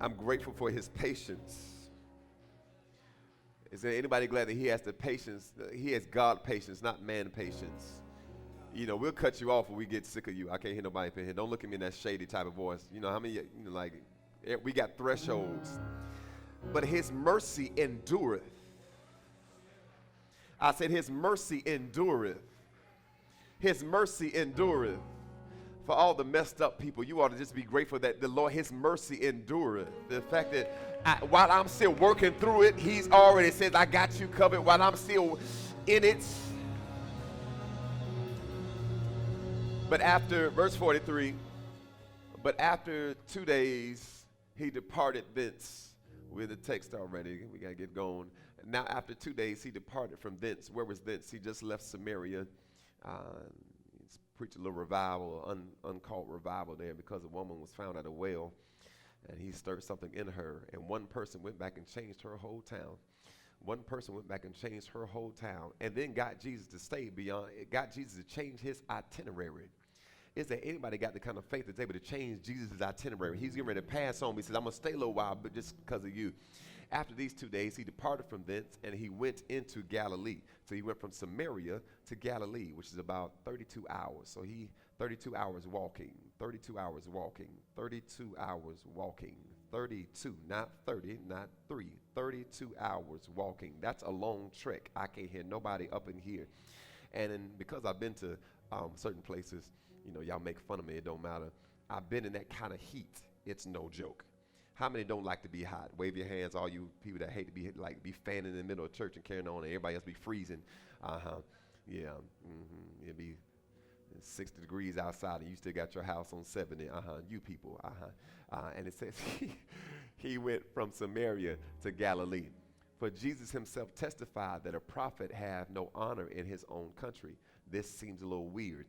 I'm grateful for his patience. Is there anybody glad that he has the patience? He has God patience, not man patience. You know, we'll cut you off when we get sick of you. I can't hear nobody up in here. Don't look at me in that shady type of voice. You know, how many, like, we got thresholds. But his mercy endureth. I said his mercy endureth. His mercy endureth. For all the messed up people, you ought to just be grateful that the Lord, his mercy endureth. The fact that while I'm still working through it, he's already says, I got you covered while I'm still in it. But after, verse 43, but after 2 days, he departed thence. We're in the text already. We got to get going. Now, after 2 days, he departed from thence. Where was thence? He just left Samaria. He's preached a little revival, uncalled revival there, because a woman was found at a well, and he stirred something in her. And one person went back and changed her whole town. One person went back and changed her whole town, and then got Jesus to stay beyond. It got Jesus to change his itinerary. Is there anybody got the kind of faith that's able to change Jesus' itinerary? He's getting ready to pass on. He says, I'm going to stay a little while, but just because of you. After these 2 days, he departed from thence, and he went into Galilee. So he went from Samaria to Galilee, which is about 32 hours. So 32 hours walking, 32 hours walking, 32 hours walking, 32, not 30, not 3, 32 hours walking. That's a long trek. I can't hear nobody up in here. And because I've been to certain places, you know, y'all make fun of me, it don't matter. I've been in that kind of heat. It's no joke. How many don't like to be hot? Wave your hands, all you people that hate to be be fanning in the middle of church and carrying on, and everybody else be freezing. Yeah. It'd be 60 degrees outside, and you still got your house on 70. You people. And it says he went from Samaria to Galilee. For Jesus himself testified that a prophet have no honor in his own country. This seems a little weird.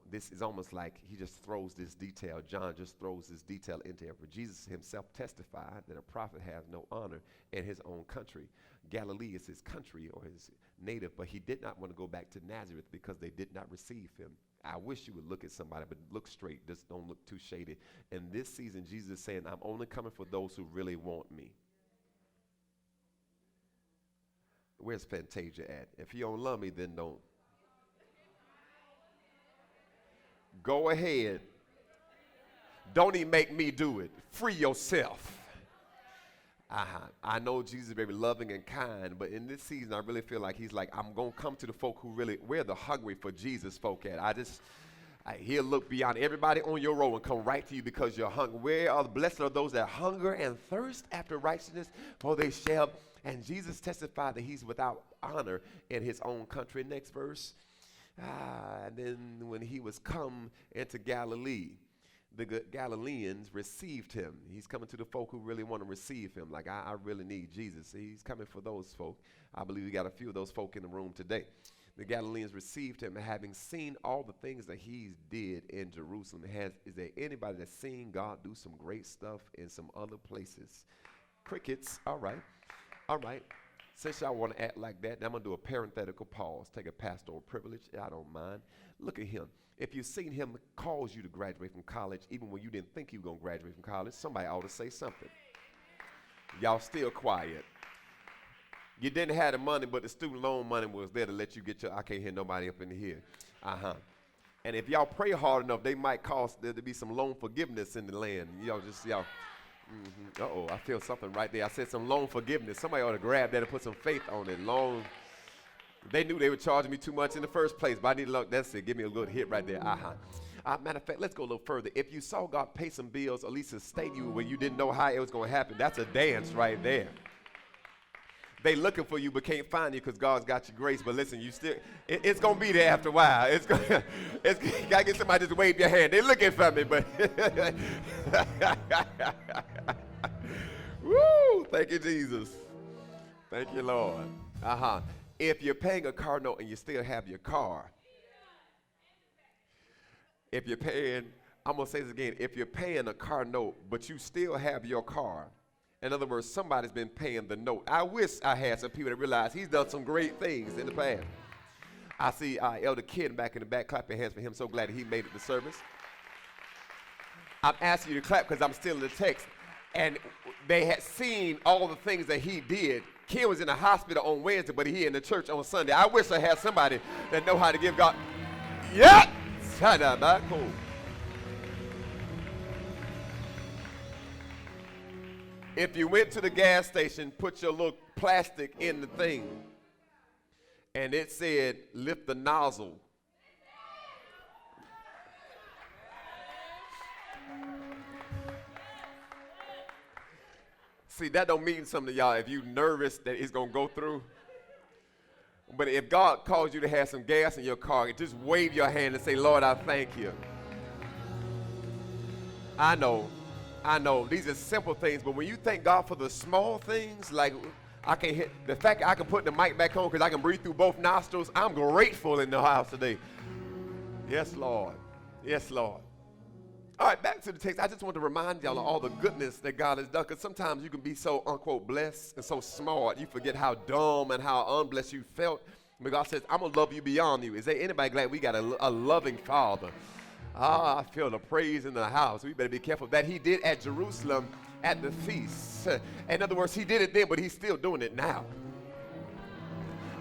This is almost like he just throws this detail. John just throws this detail into it. For Jesus himself testified that a prophet has no honor in his own country. Galilee is his country or his native, but he did not want to go back to Nazareth because they did not receive him. I wish you would look at somebody, but look straight. Just don't look too shady. And this season, Jesus is saying, I'm only coming for those who really want me. Where's Fantasia at? If you don't love me, then don't. Go ahead. Don't even make me do it. Free yourself. I know Jesus is very loving and kind, but in this season, I really feel like he's like, I'm going to come to the folk who really, where the hungry for Jesus folk at. He'll look beyond everybody on your row and come right to you because you're hungry. Where are the blessed are those that hunger and thirst after righteousness, for they shall. And Jesus testified that he's without honor in his own country. Next verse. And then when he was come into Galilee, the Galileans received him. He's coming to the folk who really want to receive him. Like, I really need Jesus. He's coming for those folk. I believe we got a few of those folk in the room today. The Galileans received him, and having seen all the things that he did in Jerusalem. Is there anybody that's seen God do some great stuff in some other places? Crickets. All right. All right. Since y'all want to act like that, now I'm going to do a parenthetical pause, take a pastoral privilege. I don't mind. Look at him. If you've seen him cause you to graduate from college, even when you didn't think you were going to graduate from college, somebody ought to say something. Y'all still quiet. You didn't have the money, but the student loan money was there to let you get your, I can't hear nobody up in here. And if y'all pray hard enough, they might cause there to be some loan forgiveness in the land. Y'all. Uh-oh, I feel something right there. I said some loan forgiveness. Somebody ought to grab that and put some faith on it. Loan. They knew they were charging me too much in the first place, but I need to look. That's it. Give me a good hit right there. Matter of fact, let's go a little further. If you saw God pay some bills, at least sustain you when you didn't know how it was going to happen, that's a dance right there. They looking for you but can't find you because God's got your grace. But listen, you still, it's going to be there after a while. It's got to get somebody just wave your hand. They're looking for me, but woo, thank you, Jesus. Thank you, Lord. If you're paying a car note and you still have your car, if you're paying, I'm going to say this again, if you're paying a car note but you still have your car, in other words, somebody's been paying the note. I wish I had some people that realize he's done some great things in the past. I see Elder Kid back in the back. Clap your hands for him. So glad that he made it to service. I'm asking you to clap because I'm still in the text. And they had seen all the things that he did. Ken was in the hospital on Wednesday, but he in the church on Sunday. I wish I had somebody that know how to give God. Yeah. Cool. If you went to the gas station, put your little plastic in the thing, and it said, lift the nozzle. See, that don't mean something to y'all if you nervous that it's going to go through. But if God calls you to have some gas in your car, just wave your hand and say, Lord, I thank you. I know. These are simple things, but when you thank God for the small things, like I can hit the fact that I can put the mic back on because I can breathe through both nostrils, I'm grateful in the house today. Yes, Lord. Yes, Lord. All right, back to the text. I just want to remind y'all of all the goodness that God has done, because sometimes you can be so, unquote, blessed and so smart, you forget how dumb and how unblessed you felt. But God says, I'm going to love you beyond you. Is there anybody glad we got a loving Father? I feel the praise in the house. We better be careful that he did at Jerusalem at the feast. In other words, he did it then, but he's still doing it now.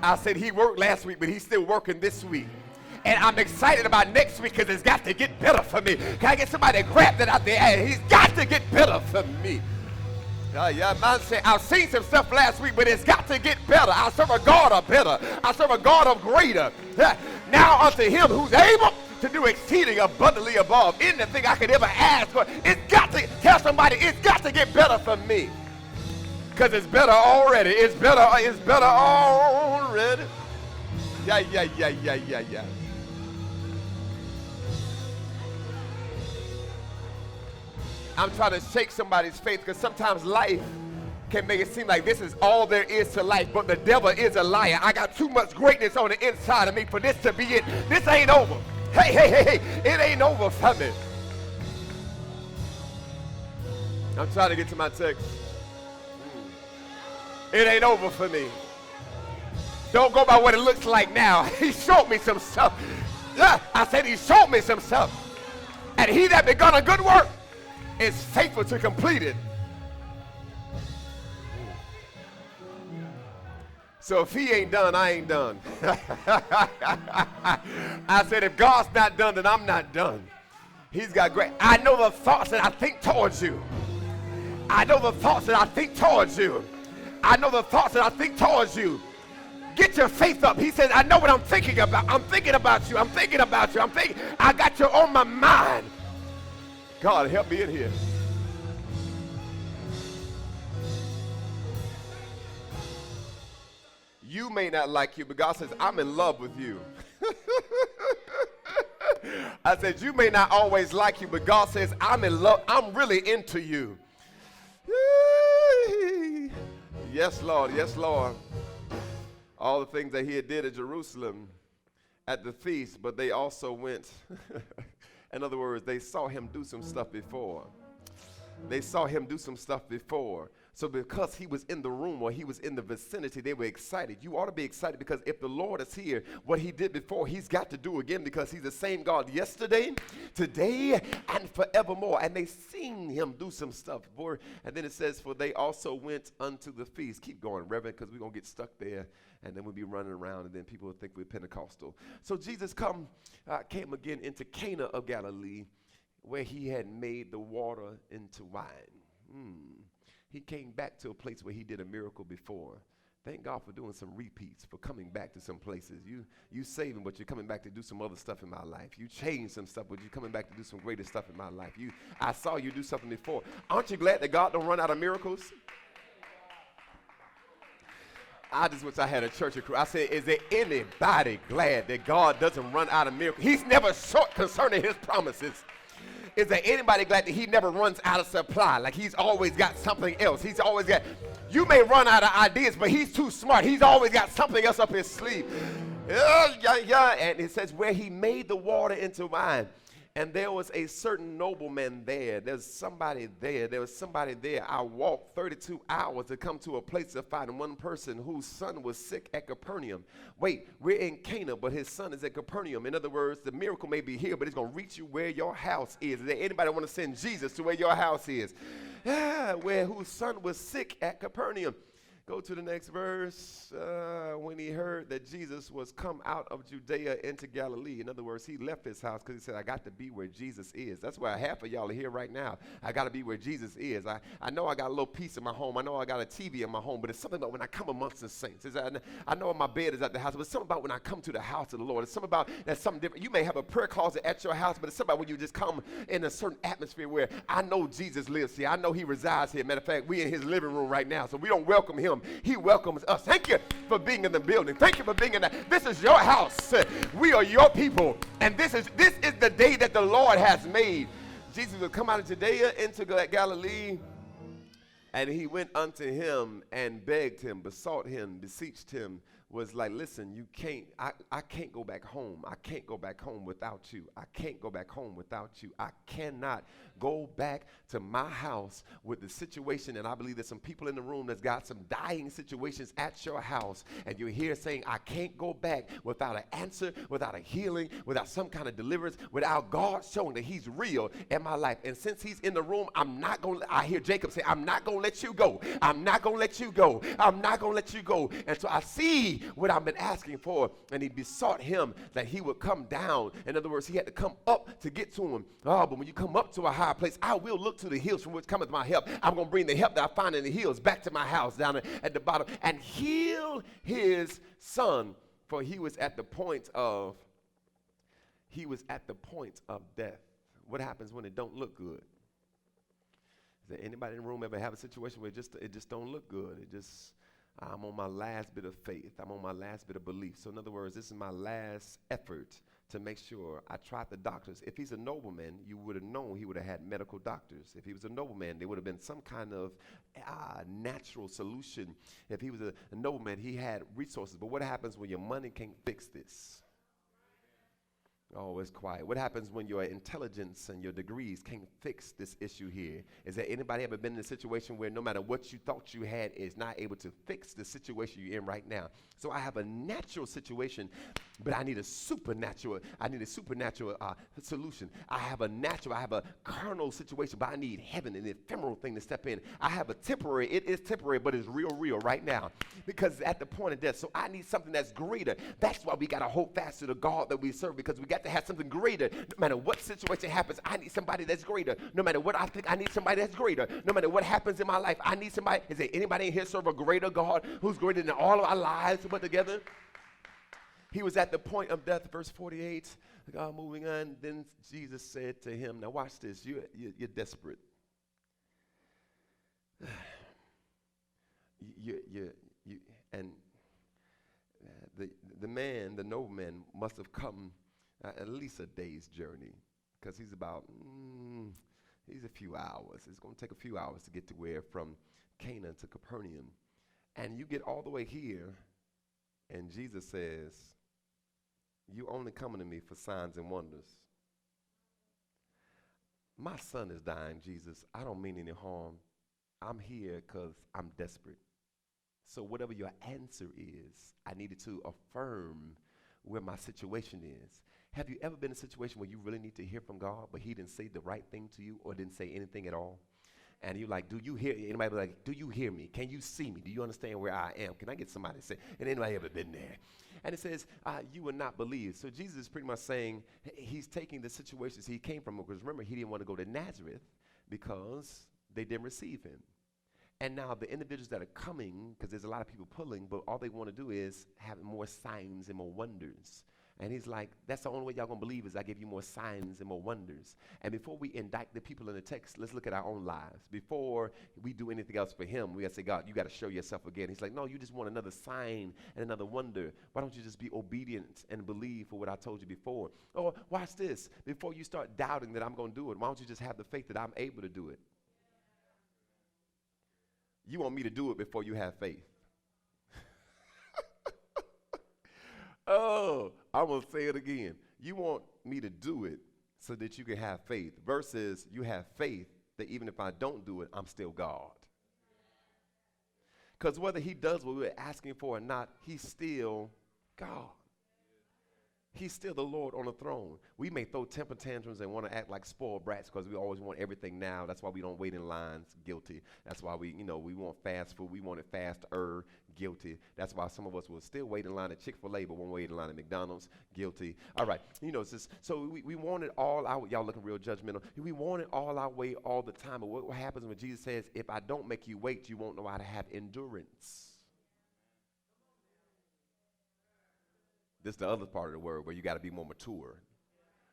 I said he worked last week, but he's still working this week. And I'm excited about next week because it's got to get better for me. Can I get somebody to grab that out there? And he's got to get better for me. Yeah, man said, I've seen some stuff last week, but it's got to get better. I serve a God of better. I serve a God of greater. Now unto him who's able to do exceeding abundantly above anything I could ever ask for. It's got to, tell somebody, it's got to get better for me. Because it's better already. It's better already. Yeah. I'm trying to shake somebody's faith, because sometimes life can make it seem like this is all there is to life, but the devil is a liar. I got too much greatness on the inside of me for this to be it. This ain't over. Hey, it ain't over for me. I'm trying to get to my text. It ain't over for me. Don't go by what it looks like now. He showed me some stuff. I said he showed me some stuff. And he that begun a good work is faithful to complete it. So if he ain't done, I ain't done. I said if God's not done, then I'm not done. He's got great. I know the thoughts that I think towards you. I know the thoughts that I think towards you. I know the thoughts that I think towards you. Get your faith up. He says, I know what I'm thinking about. I'm thinking about you. I'm thinking about you. I got you on my mind. God, help me in here. You may not like you, but God says, I'm in love with you. I said, you may not always like you, but God says, I'm in love. I'm really into you. Yes, Lord. Yes, Lord. All the things that he did at Jerusalem at the feast, but they also went, in other words, they saw him do some stuff before. They saw him do some stuff before. So because he was in the room or he was in the vicinity, they were excited. You ought to be excited, because if the Lord is here, what he did before, he's got to do again, because he's the same God yesterday, today, and forevermore. And they seen him do some stuff. And then it says, for they also went unto the feast. Keep going, Reverend, because we're going to get stuck there. And then we'll be running around, and then people will think we're Pentecostal. So Jesus came again into Cana of Galilee, where he had made the water into wine. He came back to a place where he did a miracle before. Thank God for doing some repeats, for coming back to some places. You saving, but you're coming back to do some other stuff in my life. You changed some stuff, but you're coming back to do some greater stuff in my life. I saw you do something before. Aren't you glad that God don't run out of miracles? I just wish I had a church of crew. I said, is there anybody glad that God doesn't run out of miracles? He's never short concerning his promises. Is there anybody glad that he never runs out of supply? Like he's always got something else. He's always got, you may run out of ideas, but he's too smart. He's always got something else up his sleeve. And it says where he made the water into wine. And there was a certain nobleman there. There's somebody there. There was somebody there. I walked 32 hours to come to a place to find one person whose son was sick at Capernaum. Wait, we're in Cana, but his son is at Capernaum. In other words, the miracle may be here, but it's going to reach you where your house is. Is there anybody want to send Jesus to where your house is? Whose son was sick at Capernaum. Go to the next verse. When he heard that Jesus was come out of Judea into Galilee. In other words, he left his house because he said, I got to be where Jesus is. That's why half of y'all are here right now. I got to be where Jesus is. I know I got a little peace in my home. I know I got a TV in my home, but it's something about when I come amongst the saints. I know my bed is at the house, but it's something about when I come to the house of the Lord. It's something about that's something different. You may have a prayer closet at your house, but it's something about when you just come in a certain atmosphere where I know Jesus lives here. I know he resides here. Matter of fact, we're in his living room right now, so we don't welcome him. He welcomes us. Thank you for being in the building. Thank you for being in that. This is your house. We are your people. And this is the day that the Lord has made. Jesus would come out of Judea into Galilee, and he went unto him and begged him, besought him, beseeched him, was like, listen, you can't, I can't go back home. I can't go back home without you. I can't go back home without you. I cannot go back to my house with the situation. And I believe there's some people in the room that's got some dying situations at your house. And you're here saying, I can't go back without an answer, without a healing, without some kind of deliverance, without God showing that he's real in my life. And since he's in the room, I hear Jacob say, I'm not going to let you go. I'm not going to let you go. I'm not going to let you go. And so I see what I've been asking for. And he besought him that he would come down. In other words, he had to come up to get to him. Oh, but when you come up to a high place, I will look to the hills from which cometh my help. I'm going to bring the help that I find in the hills back to my house down at the bottom and heal his son, for he was at the point of death. What happens when it don't look good? Is there anybody in the room ever have a situation where it just don't look good? I'm on my last bit of faith. I'm on my last bit of belief. So in other words, this is my last effort to make sure. I tried the doctors. If he's a nobleman, you would have known he would have had medical doctors. If he was a nobleman, there would have been some kind of natural solution. If he was a nobleman, he had resources. But what happens when your money can't fix this? Oh, it's quiet. What happens when your intelligence and your degrees can't fix this issue here? Is there anybody ever been in a situation where no matter what you thought you had is not able to fix the situation you're in right now? So I have a natural situation, but I need a supernatural solution. I have a carnal situation, but I need heaven, an ephemeral thing to step in. I have it is temporary, but it's real right now because at the point of death. So I need something that's greater. That's why we got to hold fast to the God that we serve, because we got to have something greater. No matter what situation happens, I need somebody that's greater. No matter what I think, I need somebody that's greater. No matter what happens in my life, I need somebody. Is there anybody in here serve a greater God who's greater than all of our lives put together? He was at the point of death, verse 48. God moving on. Then Jesus said to him, now watch this. You're desperate. And the nobleman must have come at least a day's journey, because he's a few hours. It's going to take a few hours to get to where from Cana to Capernaum. And you get all the way here, and Jesus says, you only coming to me for signs and wonders. My son is dying, Jesus. I don't mean any harm. I'm here because I'm desperate. So whatever your answer is, I needed to affirm where my situation is. Have you ever been in a situation where you really need to hear from God, but he didn't say the right thing to you or didn't say anything at all? And you're like, do you hear? Anybody be like, do you hear me? Can you see me? Do you understand where I am? Can I get somebody to say? And anybody ever been there? And it says, you will not believe. So Jesus is pretty much saying he's taking the situations he came from. Because remember, he didn't want to go to Nazareth because they didn't receive him. And now the individuals that are coming, because there's a lot of people pulling, but all they want to do is have more signs and more wonders. And he's like, that's the only way y'all going to believe is I give you more signs and more wonders. And before we indict the people in the text, let's look at our own lives. Before we do anything else for him, we got to say, God, you got to show yourself again. He's like, no, you just want another sign and another wonder. Why don't you just be obedient and believe for what I told you before? Or watch this. Before you start doubting that I'm going to do it, why don't you just have the faith that I'm able to do it? You want me to do it before you have faith. Oh, I'm going to say it again. You want me to do it so that you can have faith, versus you have faith that even if I don't do it, I'm still God. Because whether he does what we're asking for or not, he's still God. He's still the Lord on the throne. We may throw temper tantrums and want to act like spoiled brats because we always want everything now. That's why we don't wait in lines. Guilty. That's why we want fast food. We want it faster. Guilty. That's why some of us will still wait in line at Chick-fil-A, but won't wait in line at McDonald's. Guilty. All right. It's just, so we want it all our way. Y'all looking real judgmental. We want it all our way all the time. But what happens when Jesus says, if I don't make you wait, you won't know how to have endurance. This is the other part of the word where you got to be more mature.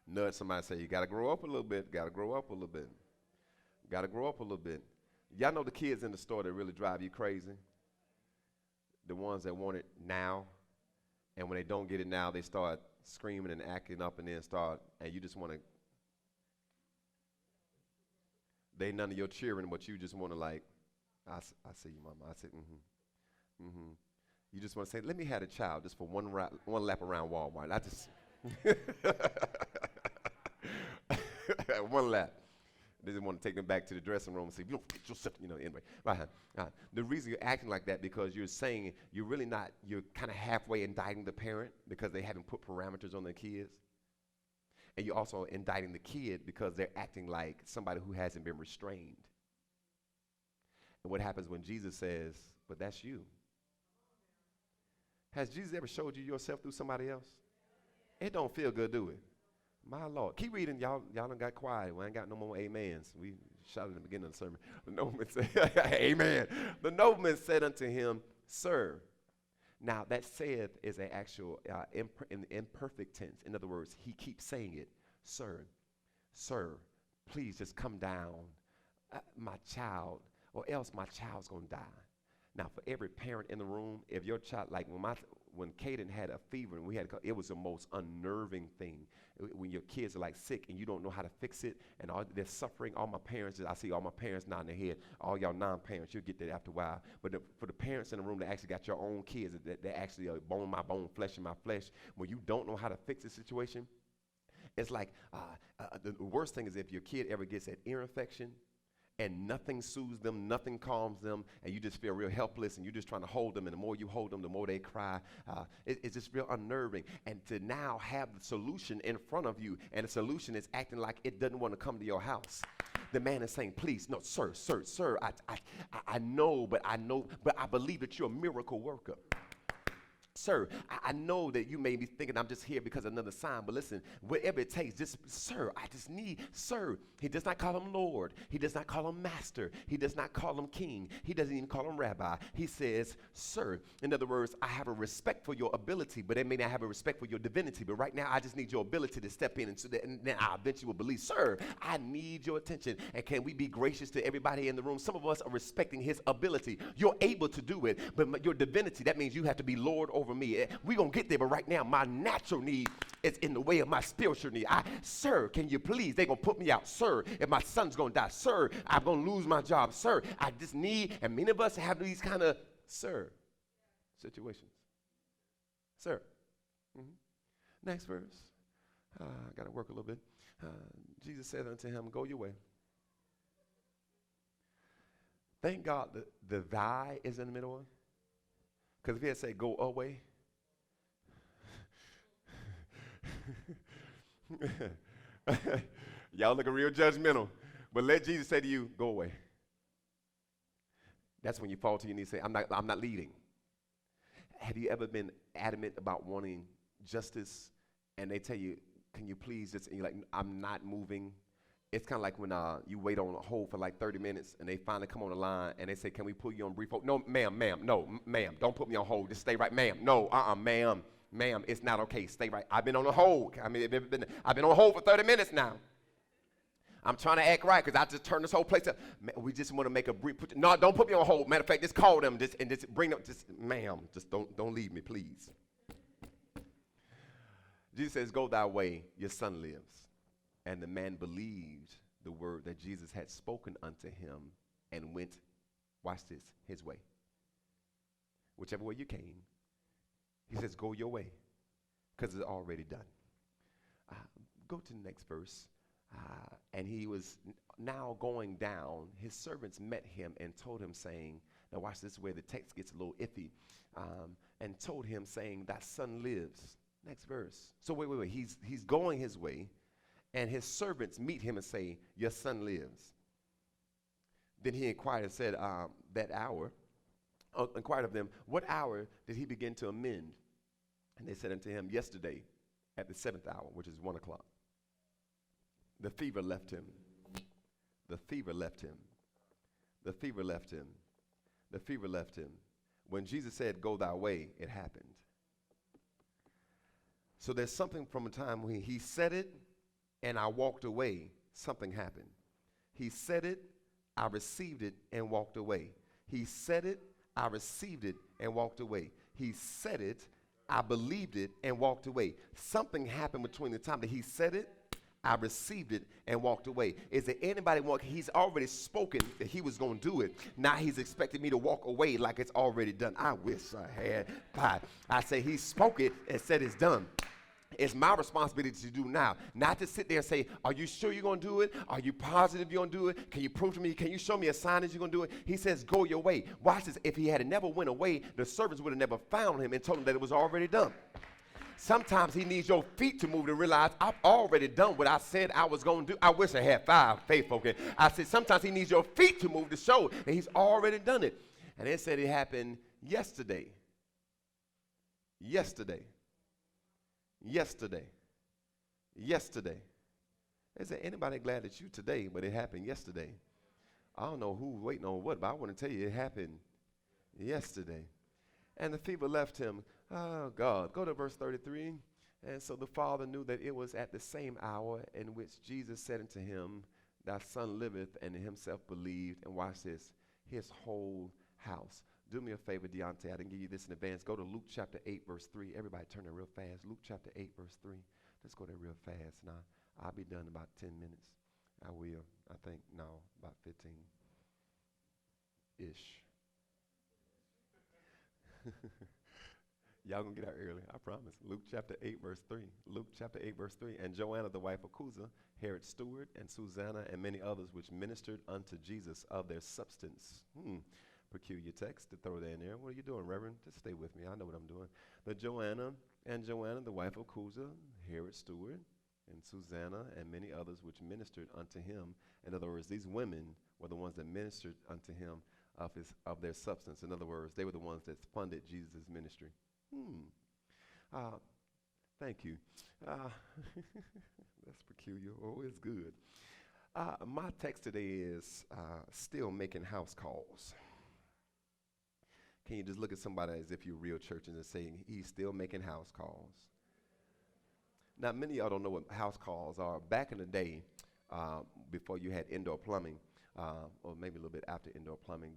Nudge somebody, say, you got to grow up a little bit. Got to grow up a little bit. Got to grow up a little bit. Y'all know the kids in the store that really drive you crazy? The ones that want it now. And when they don't get it now, they start screaming and acting up and you just want to. They none of your cheering, but you just want to I see you, mama. I said, mm-hmm. You just want to say, let me have a child just for one lap around Walmart. I just, one lap. They just want to take them back to the dressing room and say, you don't get yourself, anyway. Right. The reason you're acting like that because you're saying you're really not, you're kind of halfway indicting the parent because they haven't put parameters on their kids. And you're also indicting the kid because they're acting like somebody who hasn't been restrained. And what happens when Jesus says, but that's you? Has Jesus ever showed you yourself through somebody else? It don't feel good, do it? My Lord. Keep reading. Y'all done got quiet. We ain't got no more amens. We shouted at the beginning of the sermon. The nobleman said, amen. The nobleman said unto him, sir. Now that saith is an actual in imperfect tense. In other words, he keeps saying it. Sir, please just come down. My child, or else my child's going to die. Now, for every parent in the room, if your child, like when Caden had a fever and it was the most unnerving thing. When your kids are sick and you don't know how to fix it and they're suffering. All my parents, I see all my parents nodding their head. All y'all non-parents, you'll get that after a while. But for the parents in the room that actually got your own kids, that actually are bone my bone, flesh in my flesh, when you don't know how to fix the situation, it's like the worst thing is if your kid ever gets an ear infection, and nothing soothes them, nothing calms them, and you just feel real helpless, and you're just trying to hold them, and the more you hold them, the more they cry. It's just real unnerving. And to now have the solution in front of you, and the solution is acting like it doesn't want to come to your house. The man is saying, please, no, sir, I know, but I believe that you're a miracle worker. Sir, I know that you may be thinking I'm just here because of another sign, but listen, whatever it takes, sir, I just need, sir. He does not call him Lord. He does not call him Master. He does not call him King. He doesn't even call him Rabbi. He says, sir. In other words, I have a respect for your ability, but they may not have a respect for your divinity. But right now, I just need your ability to step in, and then I eventually will believe, sir, I need your attention. And can we be gracious to everybody in the room? Some of us are respecting his ability. You're able to do it, but your divinity, that means you have to be Lord over me. We're going to get there, but right now, my natural need is in the way of my spiritual need. Sir, can you please? They're going to put me out. Sir, if my son's going to die. Sir, I'm going to lose my job. Sir, I just need, and many of us have these kind of, sir, situations. Sir. Mm-hmm. Next verse. I got to work a little bit. Jesus said unto him, go your way. Thank God the thy is in the middle one. Because if he had said go away, y'all looking real judgmental. But let Jesus say to you, go away. That's when you fall to your knees and say, I'm not leading. Have you ever been adamant about wanting justice and they tell you, can you please just, and you're like, I'm not moving. It's kind of like when you wait on a hold for 30 minutes and they finally come on the line and they say, can we put you on brief hold? No, ma'am, no, ma'am, don't put me on hold. Just stay right, ma'am. No, ma'am, it's not okay. Stay right. I've been on a hold. I've been on hold for 30 minutes now. I'm trying to act right because I just turned this whole place up. We just want to make a brief. No, don't put me on hold. Matter of fact, just call them and just bring them. Just, ma'am, just don't leave me, please. Jesus says, go thy way, your son lives. And the man believed the word that Jesus had spoken unto him and went, watch this, his way. Whichever way you came, he says, go your way, because it's already done. Go to the next verse. And he was now going down. His servants met him and told him, saying, now watch this, where the text gets a little iffy, and told him, saying, thy son lives. Next verse. So wait. He's going his way, and his servants meet him and say, your son lives. Then he inquired and said, that hour, inquired of them, what hour did he begin to amend? And they said unto him, yesterday at the 7th hour, which is 1 o'clock. The fever left him. The fever left him. The fever left him. The fever left him. When Jesus said, go thy way, it happened. So there's something from a time when he said it and I walked away, something happened. He said it, I received it and walked away. He said it, I received it and walked away. He said it, I believed it and walked away. Something happened between the time that he said it, I received it and walked away. Is there anybody he's already spoken that he was going to do it. Now he's expecting me to walk away like it's already done. I wish I had pie. I say he spoke it and said it's done. It's my responsibility to do now, not to sit there and say, are you sure you're going to do it? Are you positive you're going to do it? Can you prove to me? Can you show me a sign that you're going to do it? He says, go your way. Watch this. If he had never went away, the servants would have never found him and told him that it was already done. Sometimes he needs your feet to move to realize I've already done what I said I was going to do. I wish I had 5 faith folk. I said sometimes he needs your feet to move to show that he's already done it. And they said it happened yesterday. Yesterday. Yesterday. Yesterday. They said, anybody glad that you today, but it happened yesterday? I don't know who's waiting on what, but I want to tell you it happened yesterday. And the fever left him. Oh, God. Go to verse 33. And so the father knew that it was at the same hour in which Jesus said unto him, thy son liveth, and himself believed. And watch this, his whole house. Do me a favor, Deontay. I didn't give you this in advance. Go to Luke chapter 8, verse 3. Everybody turn there real fast. Luke chapter 8, verse 3. Let's go there real fast. Now, I'll be done in about 10 minutes. I will. I think, no, about 15-ish. Y'all gonna get out early, I promise. Luke chapter 8, verse 3. Luke chapter 8, verse 3. And Joanna, the wife of Chuza, Herod's steward, and Susanna, and many others, which ministered unto Jesus of their substance. Peculiar text to throw that in there. What are you doing, Reverend? Just stay with me. I know what I'm doing. But Joanna, the wife of Chuza, Herod's steward, and Susanna, and many others, which ministered unto him. In other words, these women were the ones that ministered unto him of their substance. In other words, they were the ones that funded Jesus' ministry. Thank you. That's peculiar. Oh, it's good. My text today is still making house calls. Can you just look at somebody as if you're real church and just saying, he's still making house calls? Now, many of y'all don't know what house calls are. Back in the day, before you had indoor plumbing, or maybe a little bit after indoor plumbing,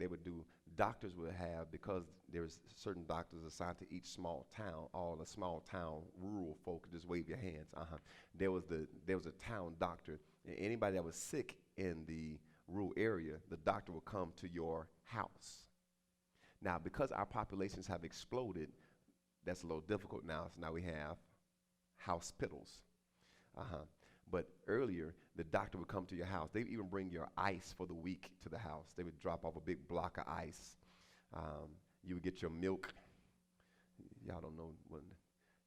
doctors would have, because there was certain doctors assigned to each small town, all the small town rural folk, just wave your hands. There was a town doctor, and anybody that was sick in the rural area, the doctor would come to your house. Now, because our populations have exploded, that's a little difficult now. So now we have hospitals. But earlier, the doctor would come to your house. They would even bring your ice for the week to the house. They would drop off a big block of ice. You would get your milk. Y'all don't know what.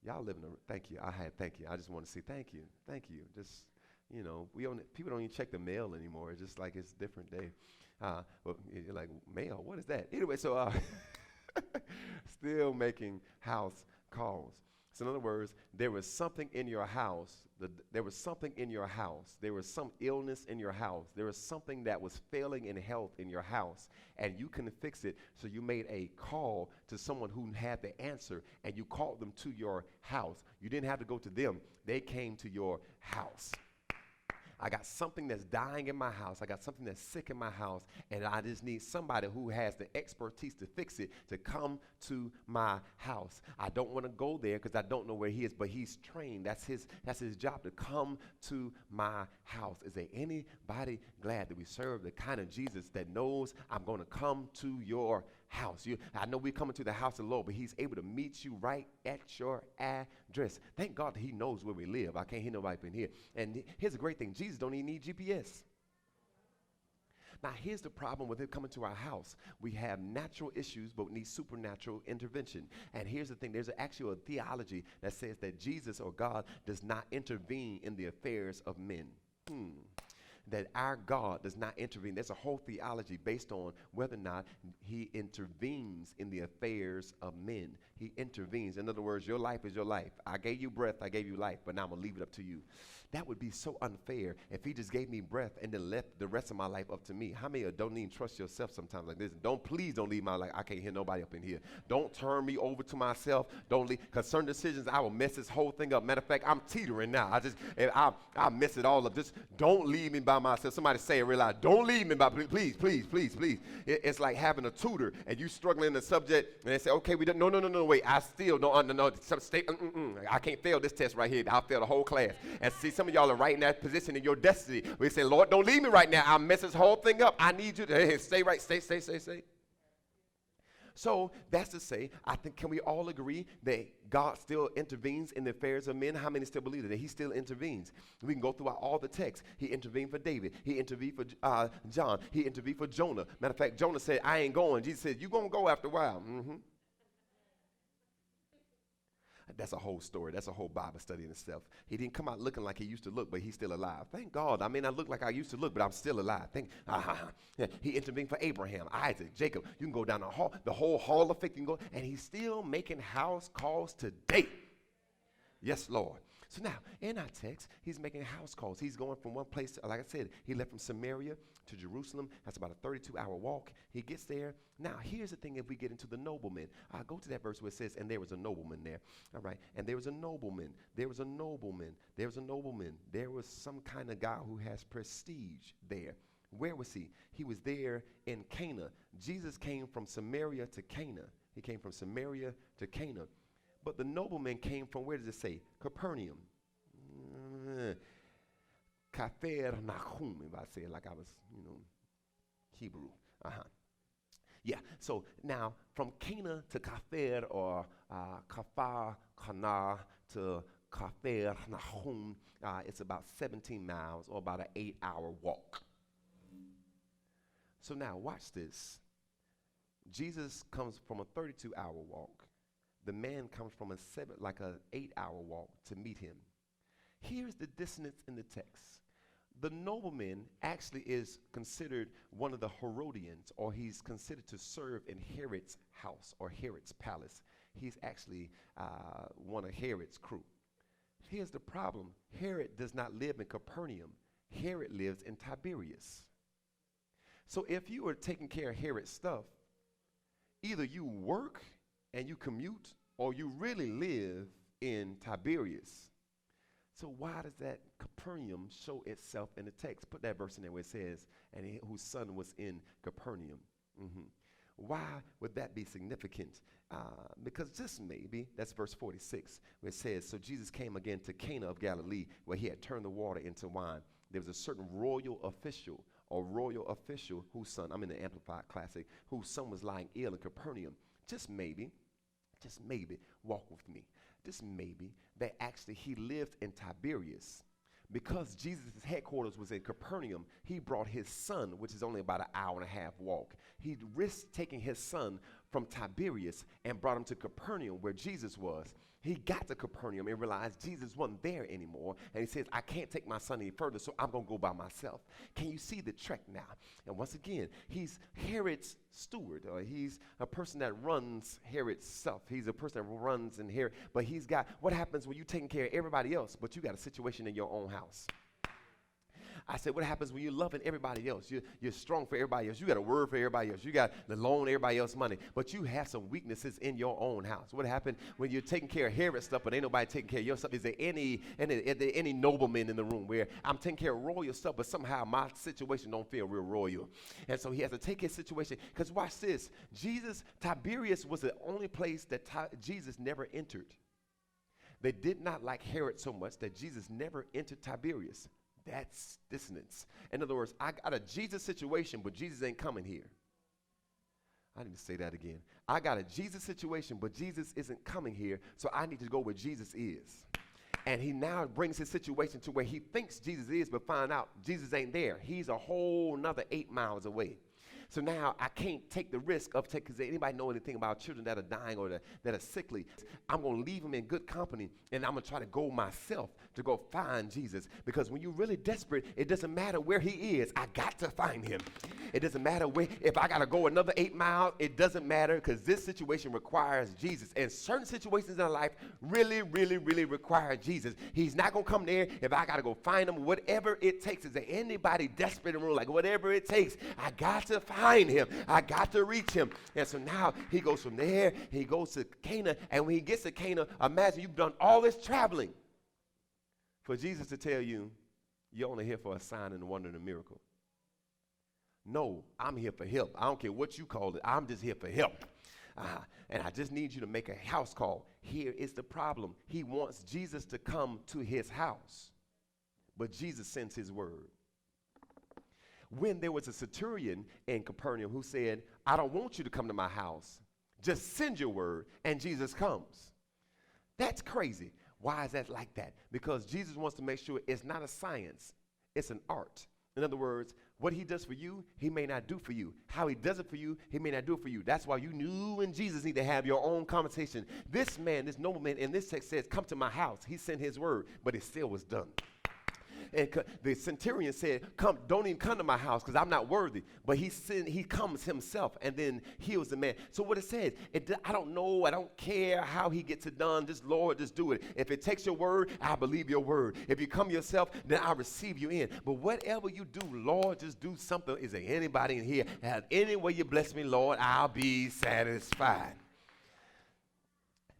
Y'all live in a, thank you. Thank you. I just want to say thank you. Thank you. Just, people don't even check the mail anymore. It's just like it's a different day. Well, you're like, mail, what is that? Anyway, so still making house calls. So in other words, there was something in your house. There was something in your house. There was some illness in your house. There was something that was failing in health in your house, and you couldn't fix it. So you made a call to someone who had the answer, and you called them to your house. You didn't have to go to them. They came to your house. I got something that's dying in my house. I got something that's sick in my house, and I just need somebody who has the expertise to fix it to come to my house. I don't want to go there because I don't know where he is, but he's trained. That's his job, to come to my house. Is there anybody glad that we serve the kind of Jesus that knows I'm going to come to your house? I know we're coming to the house of the Lord, but he's able to meet you right at your address. Thank God that he knows where we live. I can't hear nobody in here. And here's a great thing. Jesus Jesus don't even need GPS. Now, here's the problem with it coming to our house. We have natural issues, but we need supernatural intervention. And here's the thing. There's actually a theology that says that Jesus or God does not intervene in the affairs of men. That our God does not intervene. There's a whole theology based on whether or not he intervenes in the affairs of men. He intervenes. In other words, your life is your life. I gave you breath, I gave you life, but now I'm going to leave it up to you. That would be so unfair if he just gave me breath and then left the rest of my life up to me. How many of you don't even trust yourself sometimes like this? Please don't leave my life. I can't hear nobody up in here. Don't turn me over to myself. Don't leave, because certain decisions, I will mess this whole thing up. Matter of fact, I'm teetering now. I mess it all up. Just don't leave me by myself. Somebody say it real loud. Don't leave me by, please, please, please, please. It's like having a tutor and you struggling in the subject and they say, okay, we don't, no, wait, I still don't, no, I can't fail this test right here. I'll fail the whole class. And see, some of y'all are right in that position in your destiny. We say, Lord, don't leave me right now. I'll mess this whole thing up. I need you to stay right, stay. So that's to say, I think, can we all agree that God still intervenes in the affairs of men? How many still believe that he still intervenes? We can go throughout all the texts. He intervened for David. He intervened for John. He intervened for Jonah. Matter of fact, Jonah said, I ain't going. Jesus said, you're going to go after a while. That's a whole story. That's a whole Bible study in itself. He didn't come out looking like he used to look, but he's still alive. Thank God. I may not look like I used to look, but I'm still alive. Yeah, he intervened for Abraham, Isaac, Jacob. You can go down the whole hall of faith. You can go, and he's still making house calls today. Yes, Lord. So now, in our text, he's making house calls. He's going from one place, like I said, he left from Samaria to Jerusalem. That's about a 32-hour walk. He gets there. Now, here's the thing if we get into the nobleman. I'll go to that verse where it says, and there was a nobleman there. All right. And there was a nobleman. There was a nobleman. There was a nobleman. There was some kind of guy who has prestige there. Where was he? He was there in Cana. Jesus came from Samaria to Cana. He came from Samaria to Cana. But the nobleman came from, where does it say? Capernaum. Kafer Nahum, if I say it like I was, Hebrew. Yeah, so now from Cana to Kafer or Kafar Kana to Kafer Nahum, it's about 17 miles or about an 8-hour walk. So now watch this. Jesus comes from a 32-hour walk. The man comes from an 8-hour walk to meet him. Here's the dissonance in the text. The nobleman actually is considered one of the Herodians, or he's considered to serve in Herod's house or Herod's palace. He's actually one of Herod's crew. Here's the problem. Herod does not live in Capernaum. Herod lives in Tiberias. So if you are taking care of Herod's stuff, either you work and you commute, or you really live in Tiberias. So why does that Capernaum show itself in the text? Put that verse in there where it says, and whose son was in Capernaum. Why would that be significant? Because just maybe, that's verse 46, where it says, so Jesus came again to Cana of Galilee, where he had turned the water into wine. There was a certain royal official whose son, I'm in the Amplified Classic, whose son was lying ill in Capernaum. Just maybe, walk with me. Just maybe that actually he lived in Tiberias. Because Jesus' headquarters was in Capernaum, he brought his son, which is only about an hour and a half walk. He risked taking his son from Tiberias and brought him to Capernaum where Jesus was. He got to Capernaum and realized Jesus wasn't there anymore. And he says, I can't take my son any further, so I'm going to go by myself. Can you see the trek now? And once again, he's Herod's steward, or he's a person that runs Herod's stuff. He's a person that runs in Herod. But he's got, what happens when you're taking care of everybody else, but you got a situation in your own house? I said, what happens when you're loving everybody else? You're strong for everybody else. You got a word for everybody else. You got to loan everybody else money. But you have some weaknesses in your own house. What happened when you're taking care of Herod stuff, but ain't nobody taking care of your stuff? Is there any nobleman in the room where I'm taking care of royal stuff, but somehow my situation don't feel real royal? And so he has to take his situation. Because watch this. Tiberias was the only place that Jesus never entered. They did not like Herod so much that Jesus never entered Tiberias. That's dissonance. In other words, I got a Jesus situation, but Jesus ain't coming here. I need to say that again. I got a Jesus situation, but Jesus isn't coming here, so I need to go where Jesus is. And he now brings his situation to where he thinks Jesus is, but find out Jesus ain't there. He's a whole nother 8 miles away. So now I can't take the risk of taking, because anybody know anything about children that are dying or that are sickly? I'm going to leave them in good company, and I'm going to try to go myself to go find Jesus. Because when you're really desperate, it doesn't matter where he is. I got to find him. It doesn't matter where, if I got to go another 8 miles, it doesn't matter, because this situation requires Jesus. And certain situations in life really, really, really require Jesus. He's not going to come there if I got to go find him. Whatever it takes. Is there anybody desperate in the room? Like, whatever it takes, I got to find him. I got to reach him. And so now he goes from there, he goes to Cana, and when he gets to Cana, imagine you've done all this traveling for Jesus to tell you, you're only here for a sign and a wonder and a miracle. No, I'm here for help. I don't care what you call it. I'm just here for help. And I just need you to make a house call. Here is the problem. He wants Jesus to come to his house, but Jesus sends his word. When there was a centurion in Capernaum who said, I don't want you to come to my house. Just send your word, and Jesus comes. That's crazy. Why is that like that? Because Jesus wants to make sure it's not a science, it's an art. In other words, what he does for you, he may not do for you. How he does it for you, he may not do it for you. That's why you and Jesus need to have your own conversation. This man, this nobleman in this text says, come to my house. He sent his word, but it still was done. And the centurion said, come, don't even come to my house because I'm not worthy. But he comes himself and then heals the man. So what it says, I don't know, I don't care how he gets it done. Just, Lord, just do it. If it takes your word, I believe your word. If you come yourself, then I receive you in. But whatever you do, Lord, just do something. Is there anybody in here? Any way you bless me, Lord, I'll be satisfied.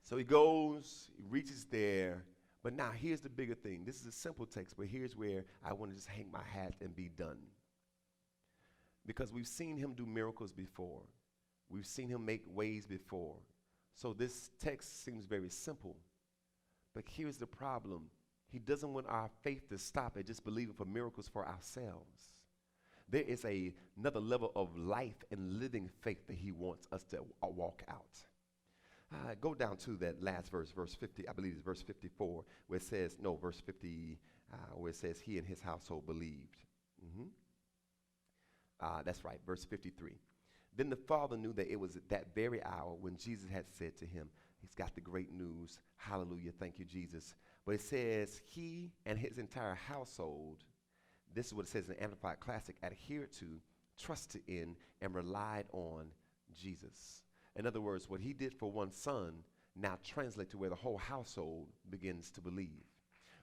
So he goes, he reaches there. But now here's the bigger thing. This is a simple text, but here's where I want to just hang my hat and be done. Because we've seen him do miracles before. We've seen him make ways before. So this text seems very simple. But here's the problem. He doesn't want our faith to stop at just believing for miracles for ourselves. There is another level of life and living faith that he wants us to walk out. Go down to that last verse, verse 50, I believe it's verse 54, where it says, no, verse 50, where it says he and his household believed. That's right, verse 53. Then the father knew that it was at that very hour when Jesus had said to him, he's got the great news, hallelujah, thank you, Jesus. But it says he and his entire household, this is what it says in the Amplified Classic, adhered to, trusted in, and relied on Jesus. In other words, what he did for one son now translates to where the whole household begins to believe.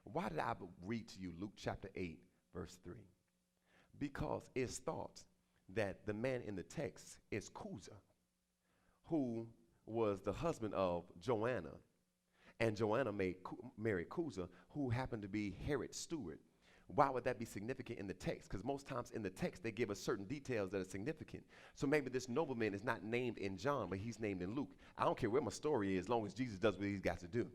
Why did I read to you Luke chapter 8, verse 3? Because it's thought that the man in the text is Cusa, who was the husband of Joanna. And Joanna married Cusa, who happened to be Herod's steward. Why would that be significant in the text? Because most times in the text, they give us certain details that are significant. So maybe this nobleman is not named in John, but he's named in Luke. I don't care where my story is, as long as Jesus does what he's got to do.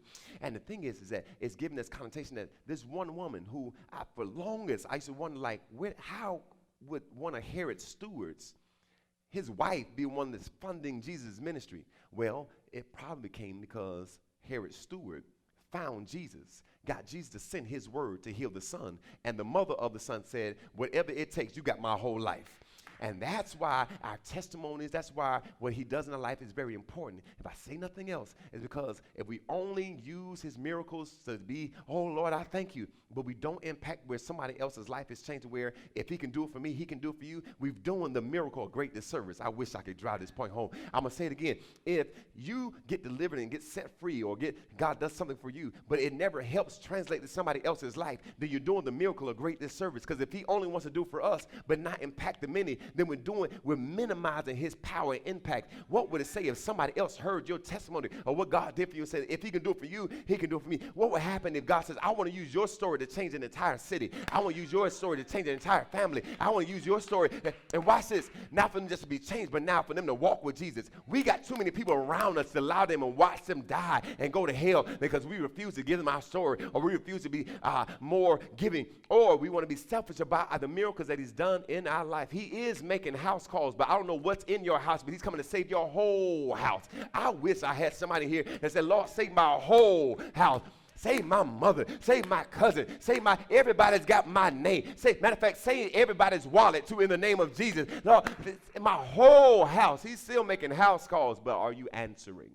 And the thing is that it's given this connotation that this one woman who, for longest, I used to wonder, like, how would one of Herod's stewards, his wife, be one that's funding Jesus' ministry? Well, it probably came because Herod's steward found Jesus, got Jesus to send his word to heal the son. And the mother of the son said, whatever it takes, you got my whole life. And that's why our testimonies, that's why what he does in our life is very important. If I say nothing else, it's because if we only use his miracles to be, oh, Lord, I thank you, but we don't impact where somebody else's life is changed, where if he can do it for me, he can do it for you, we've done the miracle a great disservice. I wish I could drive this point home. I'm going to say it again. If you get delivered and get set free or God does something for you, but it never helps translate to somebody else's life, then you're doing the miracle a great disservice. Because if he only wants to do it for us, but not impact the many, then we're minimizing his power and impact. What would it say if somebody else heard your testimony of what God did for you and said, if he can do it for you, he can do it for me? What would happen if God says, I want to use your story to change an entire city. I want to use your story to change an entire family. I want to use your story. And watch this, not for them just to be changed, but now for them to walk with Jesus. We got too many people around us to allow them and watch them die and go to hell because we refuse to give them our story, or we refuse to be more giving, or we want to be selfish about the miracles that he's done in our life. He is making house calls, but I don't know what's in your house, but he's coming to save your whole house. I wish I had somebody here that said, Lord, save my whole house. Save my mother. Save my cousin. Everybody's got my name. Matter of fact, save everybody's wallet too in the name of Jesus. Lord, my whole house. He's still making house calls, but are you answering?